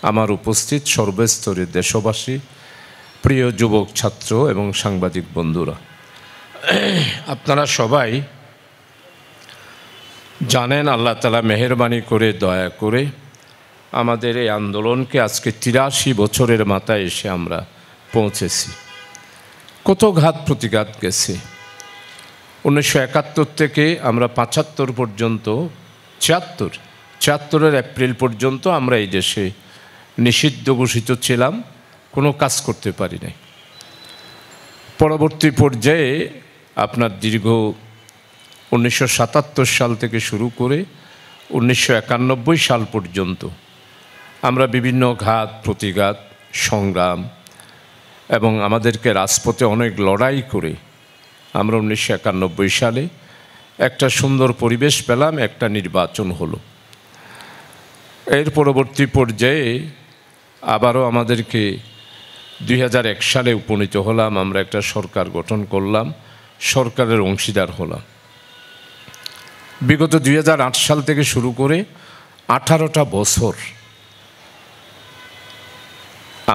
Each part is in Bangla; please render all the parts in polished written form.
আমার উপস্থিত সর্বস্তরের দেশবাসী, প্রিয় যুবক ছাত্র এবং সাংবাদিক বন্ধুরা, আপনারা সবাই জানেন আল্লাহ তাআলা মেহেরবানি করে দয়া করে আমাদের এই আন্দোলনকে আজকে ৮৩ বছরের মাথায় এসে আমরা পৌঁছেছি। কত ঘাত প্রতিঘাত গেছে। ১৯৭১ থেকে আমরা ৭৫ পর্যন্ত ৭৪ এপ্রিল পর্যন্ত আমরা এই দেশে নিষিদ্ধ ঘোষিত ছিলাম, কোনো কাজ করতে পারি নাই। পরবর্তী পর্যায়ে আপনার দীর্ঘ ১৯৭৭ সাল থেকে শুরু করে ১৯৯১ সাল পর্যন্ত আমরা বিভিন্ন ঘাত প্রতিঘাত সংগ্রাম এবং আমাদেরকে রাজপথে অনেক লড়াই করে আমরা ১৯৯১ সালে একটা সুন্দর পরিবেশ পেলাম, একটা নির্বাচন হলো। এর পরবর্তী পর্যায়ে আবারও আমাদেরকে ২০০১ সালে উপনীত হলাম, আমরা একটা সরকার গঠন করলাম, সরকারের অংশীদার হলাম। বিগত ২০০৮ সাল থেকে শুরু করে ১৮টা বছর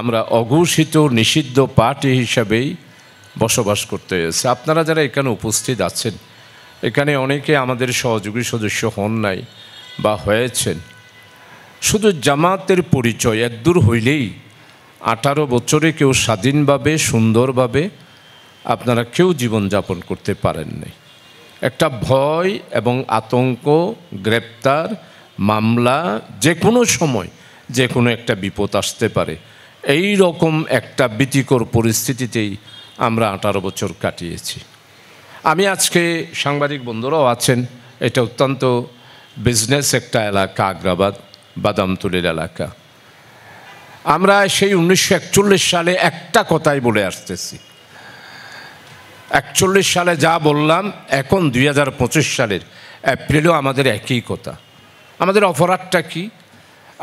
আমরা অঘোষিত নিষিদ্ধ পার্টি হিসাবেই বসবাস করতে হয়েছে। আপনারা যারা এখানে উপস্থিত আছেন, এখানে অনেকে আমাদের সহযোগী সদস্য হন নাই বা হয়েছেন। শুধু জামাতের পরিচয় এতদূর হইলেই 18 বছরে কেউ স্বাধীনভাবে সুন্দরভাবে আপনারা কেউ জীবনযাপন করতে পারেন নাই। একটা ভয় এবং আতঙ্ক, গ্রেপ্তার, মামলা, যে কোনো সময় যে কোনো একটা বিপদ আসতে পারে, এই রকম একটা ভীতিকর পরিস্থিতিতেই আমরা 18 বছর কাটিয়েছি। আমি আজকে সাংবাদিক বন্ধুরাও আছেন, এটা অত্যন্ত বিজনেস একটা এলাকা, আগ্রাবাদ বাদামতুলের এলাকা। আমরা সেই ১৯৪১ সালে একটা কথাই বলে আসতেছি, ৪১ সালে যা বললাম এখন ২০২৫ সালের এপ্রিলেও আমাদের একই কথা। আমাদের অপরাধটা কি?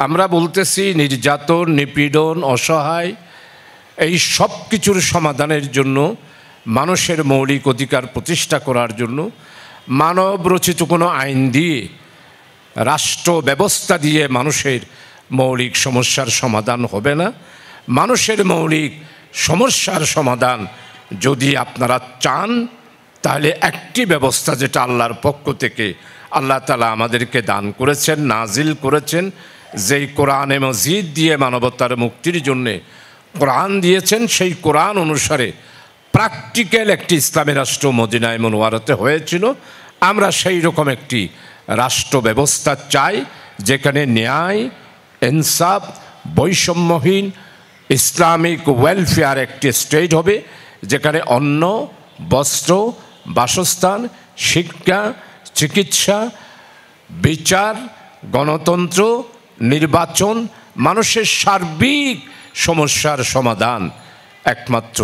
আমরা বলতেছি নির্যাতন, নিপীড়ন, অসহায় এই সব কিছুর সমাধানের জন্য, মানুষের মৌলিক অধিকার প্রতিষ্ঠা করার জন্য মানব রচিত কোনো আইন দিয়ে, রাষ্ট্র ব্যবস্থা দিয়ে মানুষের মৌলিক সমস্যার সমাধান হবে না। মানুষের মৌলিক সমস্যার সমাধান যদি আপনারা চান, তাহলে একটি ব্যবস্থা, যেটা আল্লাহর পক্ষ থেকে আল্লাহ তাআলা আমাদেরকে দান করেছেন, নাজিল করেছেন, যেই কোরআনে মজিদ দিয়ে মানবতার মুক্তির জন্যে কোরআন দিয়েছেন, সেই কোরআন অনুসারে প্র্যাকটিক্যাল একটি ইসলামী রাষ্ট্র মদিনায়ে মুনওয়ারাতে হয়েছিল। আমরা সেই রকম একটি রাষ্ট্র ব্যবস্থা চাই, যেখানে ন্যায়, ইনসাফ, বৈষম্যহীন ইসলামিক ওয়েলফেয়ার একটি স্টেট হবে, যেখানে অন্ন, বস্ত্র, বাসস্থান, শিক্ষা, চিকিৎসা, বিচার, গণতন্ত্র, নির্বাচন, মানুষের সার্বিক সমস্যার সমাধান একমাত্র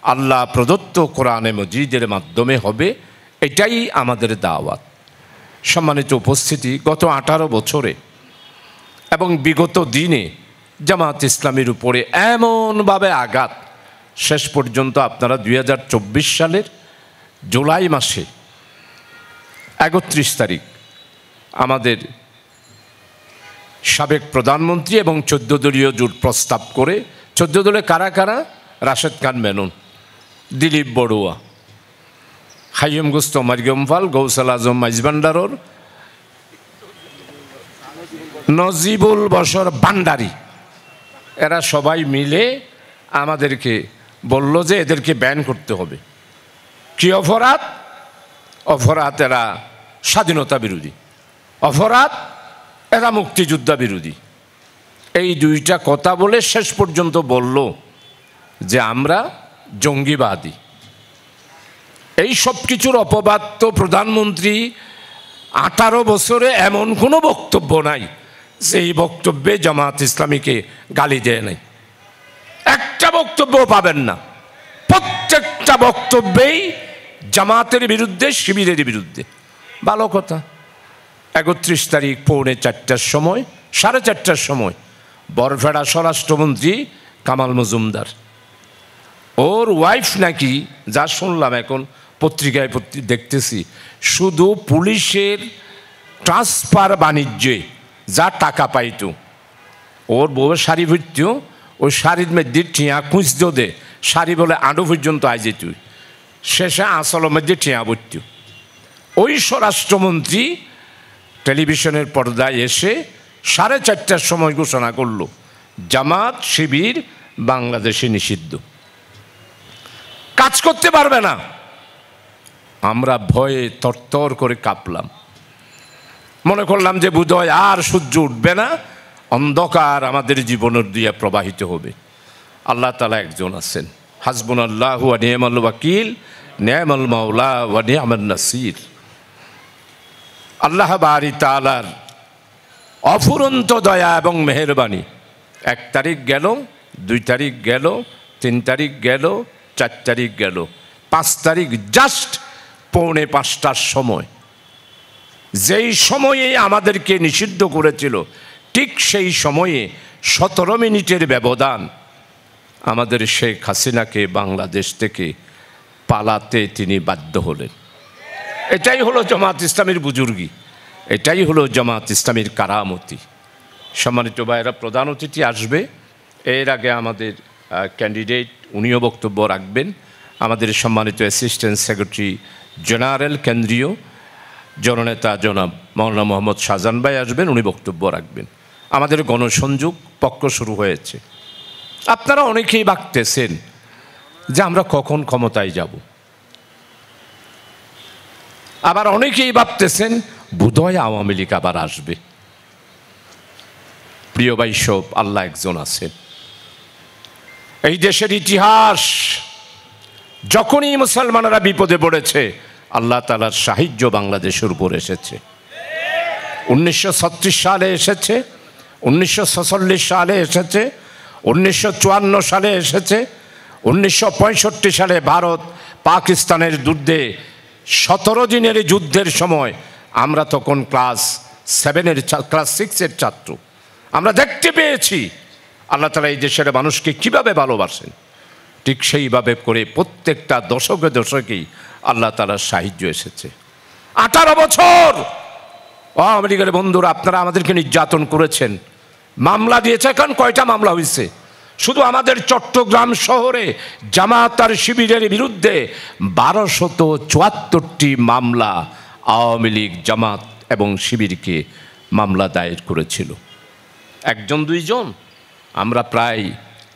আল্লাহ প্রদত্ত কোরআনে মজিদের মাধ্যমে হবে। এটাই আমাদের দাওয়াত। সম্মানিত উপস্থিতি, গত 18 বছরে এবং বিগত দিনে জামাত ইসলামীর উপরে এমনভাবে আঘাত, শেষ পর্যন্ত আপনারা ২০২৪ সালের জুলাই মাসে ৩১ তারিখ আমাদের সাবেক প্রধানমন্ত্রী এবং 14 দলীয় জোট প্রস্তাব করে, 14 দলে কারা কারা? রাশেদ খান মেনন, দিলীপ বড়ুয়া, হাইম গুস্ত মারিগমফাল, গৌসাল আজম মাইজভান্ডারর, নজিবুল বশর ভান্ডারী, এরা সবাই মিলে আমাদেরকে বলল যে এদেরকে ব্যান করতে হবে। কি অপরাধ? অপরাধ এরা স্বাধীনতা বিরোধী, অপরাধ এরা মুক্তিযোদ্ধা বিরোধী। এই দুইটা কথা বলে শেষ পর্যন্ত বলল যে আমরা জঙ্গিবাদী। এই সব কিছুর অপবাদ তো প্রধানমন্ত্রী 18 বছরে এমন কোনো বক্তব্য নাই যে এই বক্তব্যে জামাত ইসলামীকে গালি দেয় নাই। একটা বক্তব্য পাবেন না, প্রত্যেকটা বক্তব্যেই জামাতের বিরুদ্ধে, শিবিরের বিরুদ্ধে। ভালো কথা। ৩১ তারিখ পৌনে 4টার সময়, 4:30টার সময় বরফেড়া স্বরাষ্ট্রমন্ত্রী কামাল মজুমদার, ওর ওয়াইফ নাকি, যা শুনলাম এখন পত্রিকায় দেখতেছি, শুধু পুলিশের ট্রান্সফার বাণিজ্যে যা টাকা পাইত, ওর বউয়ের শাড়ি ভরত, ওই শাড়ির মধ্যে টিয়া খুঁজত দে, শাড়ি বলে আঁডু পর্যন্ত আই যেত, শেষে আঁচলের মধ্যে টিয়া ভরত। ওই স্বরাষ্ট্রমন্ত্রী টেলিভিশনের পর্দায় এসে 4:30টার সময় ঘোষণা করল, জামাত শিবির বাংলাদেশে নিষিদ্ধ, কাজ করতে পারবে না। আমরা ভয়ে তরতর করে কাঁপলাম, মনে করলাম যে বোধহয় আর সূর্য উঠবে না, অন্ধকার আমাদের জীবনের দিয়ে প্রবাহিত হবে। আল্লাহ তাআলা একজন আছেন, হাসবুনাল্লাহু ওয়া নি'মাল ওয়াকিল, নি'মাল মাওলা ওয়া নি'মান নাসির। আল্লাহ বারি তাআলার অফুরন্ত দয়া এবং মেহেরবানি। 1 তারিখ গেল, 2 তারিখ গেল, 3 তারিখ গেল, 4 তারিখ গেল, 5 তারিখ জাস্ট 4:45টার সময়, যেই সময়ে আমাদেরকে নিষিদ্ধ করেছিল ঠিক সেই সময়ে 17 মিনিটের ব্যবধান আমাদের শেখ হাসিনাকে বাংলাদেশ থেকে পালাতে তিনি বাধ্য হলেন। এটাই হলো জামাত ইসলামীর বুজুর্গি, এটাই হলো জামাত ইসলামীর কারামতি। সম্মানিত ভাইয়েরা, প্রধান অতিথি আসবে, এর আগে আমাদের ক্যান্ডিডেট উনিও বক্তব্য রাখবেন। আমাদের সম্মানিত অ্যাসিস্ট্যান্ট সেক্রেটারি জেনারেল কেন্দ্রীয় জননেতা জনাব মাওলানা মোহাম্মদ শাহজাহান ভাই আসবেন, উনি বক্তব্য রাখবেন। আমাদের গণসংযোগ পক্ষ শুরু হয়েছে। আপনারা অনেকেই ভাবতেছেন যে আমরা কখন ক্ষমতায় যাব, আবার অনেকেই ভাবতেছেন বোধহয় আওয়ামী লীগ আবার আসবে। প্রিয় ভাই সব, আল্লাহ একজন আছেন। এই দেশের ইতিহাস, যখনই মুসলমানরা বিপদে পড়েছে আল্লাহ তাআলার সাহায্য বাংলাদেশের উপর এসেছে। 1936 সালে এসেছে, 1946 সালে এসেছে, 1954 সালে এসেছে, 1965 সালে ভারত পাকিস্তানের যুদ্ধে 17 দিনের যুদ্ধের সময় আমরা তখন ক্লাস 6-এর ছাত্র, আমরা দেখতে পেয়েছি আল্লাহ তাআলা এই দেশের মানুষকে কিভাবে ভালোবাসেন। ঠিক সেইভাবে করে প্রত্যেকটা দশকে দশকেই আল্লাহ তাআলার সাহায্য এসেছে। 18 বছর আওয়ামী লীগের বন্ধুরা আপনারা আমাদেরকে নির্যাতন করেছেন, মামলা দিয়েছে। এখন কয়টা মামলা হয়েছে? শুধু আমাদের চট্টগ্রাম শহরে জামাত আর শিবিরের বিরুদ্ধে 1274টি মামলা আওয়ামী লীগ, জামাত এবং শিবিরকে মামলা দায়ের করেছিল। 1-2 জন, আমরা প্রায়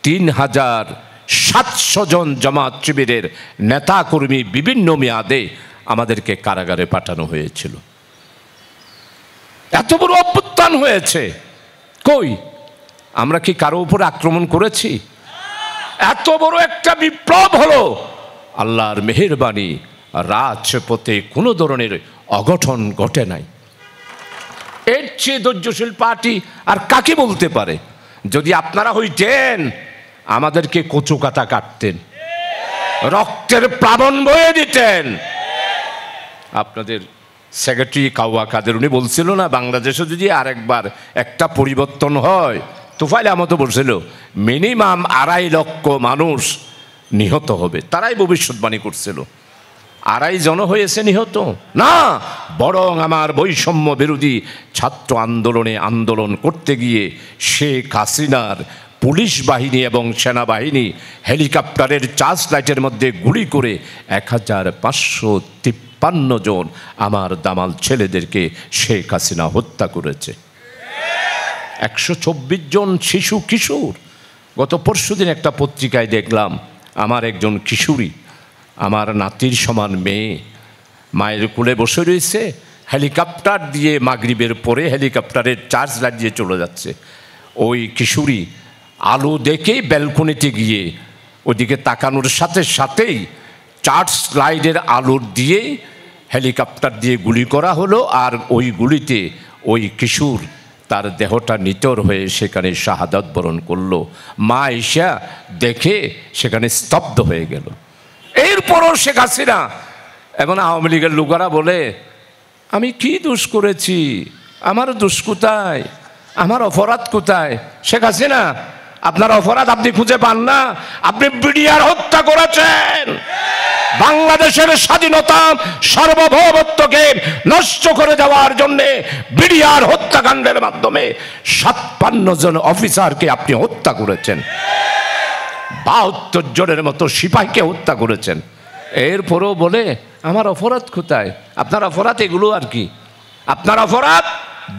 3700 জন জামাত শিবিরের নেতাকর্মী বিভিন্ন মেয়াদে আমাদেরকে কারাগারে পাঠানো হয়েছিল। এত বড় অভ্যুত্থান হয়েছে, কই আমরা কি কারো উপর আক্রমণ করেছি? এত বড় একটা বিপ্লব হলো, আল্লাহর মেহেরবানি, রাজপথে কোনো ধরনের অঘটন ঘটে নাই। এর চেয়ে ধৈর্যশীল পার্টি আর কাকে বলতে পারে? যদি আপনারা হইতেন আমাদেরকে কচু কাটা কাটতেন, রক্তের প্লাবন বয়ে দিতেন। আপনাদের সেক্রেটারি কাওয়া কাদের উনি বলছিল না, বাংলাদেশে যদি আরেকবার একটা পরিবর্তন হয়, তুফাইল আহমদ বলছিল মিনিমাম 2.5 লক্ষ মানুষ নিহত হবে। তারাই ভবিষ্যৎবাণী করছিল। 2.5 জন হয়েছে নিহত না, বরং আমার বৈষম্য বিরোধী ছাত্র আন্দোলন করতে গিয়ে শেখ হাসিনার পুলিশ বাহিনী এবং সেনাবাহিনী হেলিকপ্টারের চার্জ লাইটের মধ্যে গুলি করে 1553 জন আমার দামাল ছেলেদেরকে শেখ হাসিনা হত্যা করেছে। 124 জন শিশু কিশোর। গত পরশুদিন একটা পত্রিকায় দেখলাম, আমার একজন কিশোরী, আমার নাতির সমান মেয়ে, মায়ের কোলে বসে রয়েছে, হেলিকপ্টার দিয়ে মাগরিবের পরে হেলিকপ্টারের চার্জ লাইট দিয়ে চলে যাচ্ছে। ওই কিশোরী আলো দেখে ব্যালকনিতে গিয়ে ওইদিকে তাকানোর সাথে সাথেই চার্জ লাইটের আলোর দিয়ে হেলিকপ্টার দিয়ে গুলি করা হলো, আর ওই গুলিতে ওই কিশোর তার দেহটা নিতর হয়ে সেখানে শাহাদাত বরণ করলো। মা ঈশা দেখে সেখানে স্তব্ধ হয়ে গেল। এরপরও শেখ হাসিনা এবং আওয়ামী লীগের লোকেরা বলে আমি কি দোষ করেছি, আমার দোষ কোথায়, আমার অপরাধ কোথায়? শেখ হাসিনা, আপনার অপরাধ আপনি খুঁজে পান না, আপনি বিডিআর হত্যা করেছেন, বাংলাদেশের স্বাধীনতা সার্বভৌমত্বকে নষ্ট করে দেওয়ার জন্য বিডিআর হত্যাকাণ্ডের মাধ্যমে ৫৭ জন অফিসারকে আপনি হত্যা করেছেন, ৭২ জনের মতো সিপাহীকে হত্যা করেছেন। এরপরও বলে আমার অপরাধ কোথায়? আপনার অপরাধ এগুলো আর কি? আপনার অপরাধ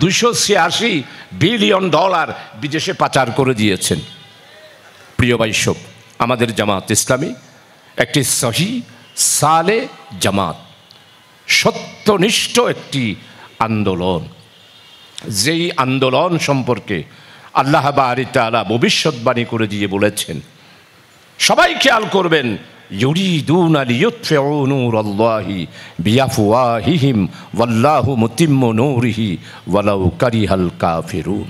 $২৮৬ বিলিয়ন বিদেশে পাচার করে দিয়েছেন। প্রিয় ভাইসব, আমাদের জামাত ইসলামী একটি সহি সালে জামাত, সত্যনিষ্ঠ একটি আন্দোলন। যেই আন্দোলন সম্পর্কে আল্লাহ বারি তাআলা ভবিষ্যৎবাণী করে দিয়ে বলেছেন, সবাই খেয়াল করবেন, ইউরিদুনা লিইউতফিউ নূরাল্লাহি বিআফওয়াহিহিম ওয়াল্লাহু মুতিম্মু নূরিহি ওয়ালাউ কারিহাল কাফিরুন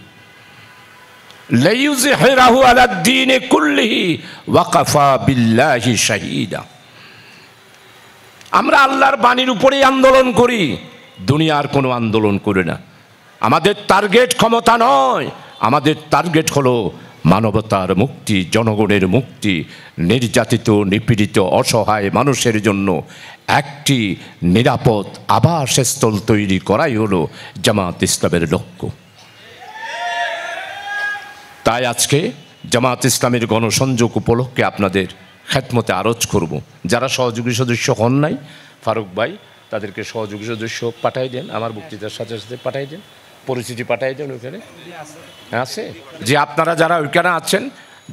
লাইয়ুযহিরাহু আলাদ-দীনি কুল্লিহি ওয়া কাফা বিল্লাহি শাহীদা। আমরা আল্লাহর বাণীর উপরেই আন্দোলন করি, দুনিয়ার কোনো আন্দোলন করি না। আমাদের টার্গেট ক্ষমতা নয়, আমাদের টার্গেট হলো মানবতার মুক্তি, জনগণের মুক্তি, নির্যাতিত নিপীড়িত অসহায় মানুষের জন্য একটি নিরাপদ আবাসস্থল তৈরি করাই হলো জামাত ইসলামের লক্ষ্য। তাই আজকে জামাত ইসলামের গণসংযোগ উপলক্ষে আপনাদের খেদমতে আরজ করব, যারা সহযোগী সদস্য হন নাই, ফারুক ভাই তাদেরকে সহযোগী সদস্য পাঠাই দেন, আমার বক্তৃতার সাথে সাথে পাঠাই দেন, পরিচিতি পাঠাই দেন। ওইখানে আছে যে আপনারা যারা ওইখানে আছেন,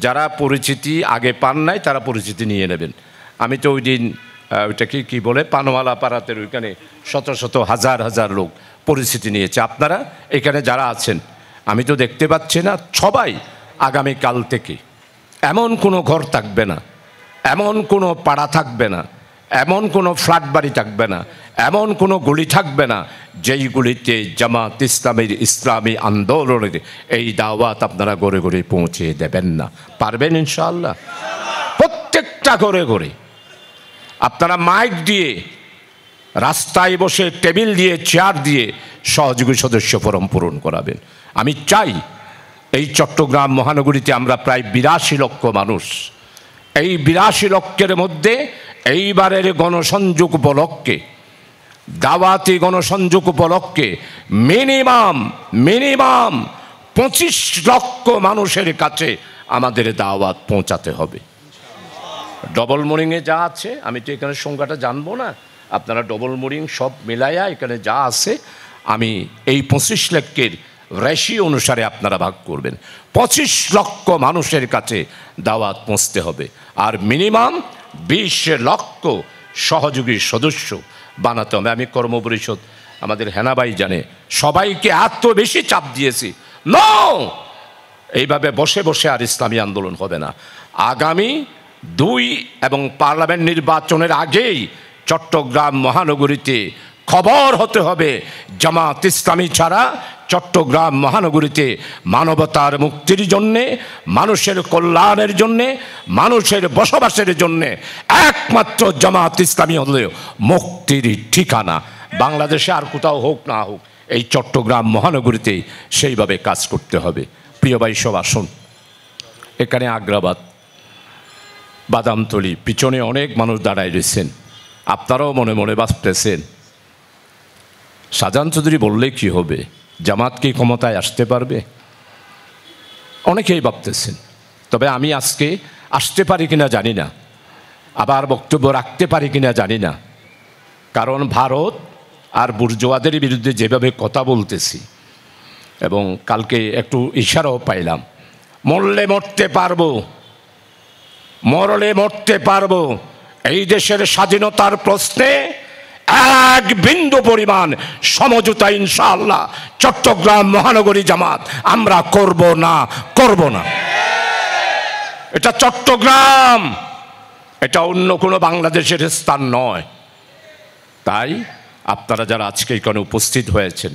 যারা পরিচিতি আগে পান নাই, তারা পরিচিতি নিয়ে নেবেন। আমি তো ওই দিন ওইটাকে কি বলে পানওয়ালা পাড়াতের ওইখানে শত শত হাজার হাজার লোক পরিচিতি নিয়েছে। আপনারা এখানে যারা আছেন, আমি তো দেখতে পাচ্ছি না, সবাই আগামীকাল থেকে এমন কোনো ঘর থাকবে না, এমন কোনো পাড়া থাকবে না, এমন কোনো ফ্ল্যাট বাড়ি থাকবে না, এমন কোনো গলি থাকবে না যেইগুলিতে জামাত ইসলামের ইসলামী আন্দোলনের এই দাওয়াত আপনারা ঘরে ঘরে পৌঁছে দেবেন না। পারবেন ইনশাআল্লাহ? প্রত্যেকটা ঘরে ঘরে আপনারা মাইক দিয়ে, রাস্তায় বসে টেবিল দিয়ে, চেয়ার দিয়ে সহযোগী সদস্য ফরম পূরণ করাবেন। আমি চাই এই চট্টগ্রাম মহানগরীতে আমরা প্রায় ৮২ লক্ষ মানুষ, এই ৮২ লক্ষের মধ্যে এইবারের গণসংযোগ উপলক্ষে, দাওয়াতি গণসংযোগ উপলক্ষে মিনিমাম ২৫ লক্ষ মানুষের কাছে আমাদের দাওয়াত পৌঁছাতে হবে। ডবল মোরিংয়ে যা আছে, আমি তো এখানে সংখ্যাটা জানবো না, আপনারা ডবল মোরিং সব মিলাইয়া এখানে যা আছে, আমি এই ২৫ লক্ষের রেশিও অনুসারে আপনারা ভাগ করবেন। ২৫ লক্ষ মানুষের কাছে দাওয়াত পৌঁছতে হবে, আর মিনিমাম ২০ লক্ষ সহযোগী সদস্য বানাতে হবে। আমি কর্মপরিষদ, আমাদের হেনাবাই জানে, সবাইকে এত বেশি চাপ দিয়েছি, নো, এইভাবে বসে বসে আর ইসলামী আন্দোলন হবে না। আগামী ২ এবং পার্লামেন্ট নির্বাচনের আগেই চট্টগ্রাম মহানগরীতে খবর হতে হবে, জামাত ইসলামী ছাড়া চট্টগ্রাম মহানগরীতে মানবতার মুক্তির জন্যে, মানুষের কল্যাণের জন্যে, মানুষের বসবাসের জন্যে একমাত্র জামাত ইসলামী হলেও মুক্তির ঠিকানা। বাংলাদেশে আর কোথাও হোক না হোক, এই চট্টগ্রাম মহানগরীতে সেইভাবে কাজ করতে হবে। প্রিয় ভাই সব আসুন, এখানে আগ্রাবাদ, বাদামতলি, পিছনে অনেক মানুষ দাঁড়ায় রয়েছেন, আপনারাও মনে মনে ভাবতেছেন শাহজাহান চৌধুরী বললে কি হবে, জামাত কি ক্ষমতায় আসতে পারবে? অনেকেই ভাবতেছেন। তবে আমি আজকে আসতে পারি কিনা জানি না, আবার বক্তব্য রাখতে পারি কিনা জানি না, কারণ ভারত আর বুর্জোয়াদের বিরুদ্ধে যেভাবে কথা বলতেছি, এবং কালকে একটু ইশারাও পাইলাম, মরলে মরতে পারবো, মরলে মরতে পারবো, এই দেশের স্বাধীনতার প্রশ্নে এক বিন্দু পরিমাণ সমঝোতা ইনশাআল্লাহ চট্টগ্রাম মহানগরী জামাত আমরা করব না, করব না। এটা চট্টগ্রাম, এটা অন্য কোনো বাংলাদেশের স্থান নয়। তাই আপনারা যারা আজকে এখানে উপস্থিত হয়েছেন,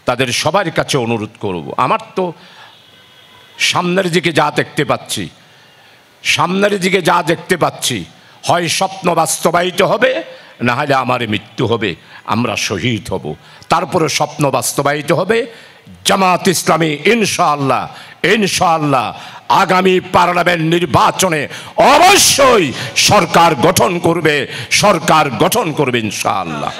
তাদের সবার কাছে অনুরোধ করব, আমার তো সামনের দিকে যা দেখতে পাচ্ছি, সামনের দিকে যা দেখতে পাচ্ছি, হয় স্বপ্ন বাস্তবায়িত হবে, না হলে আমার মৃত্যু হবে, আমরা শহীদ হব। তারপরে স্বপ্ন বাস্তবায়িত হবে, জামাত ইসলামী ইনশাআল্লাহ ইনশাআল্লাহ আগামী পার্লামেন্ট নির্বাচনে অবশ্যই সরকার গঠন করবে ইনশাআল্লাহ।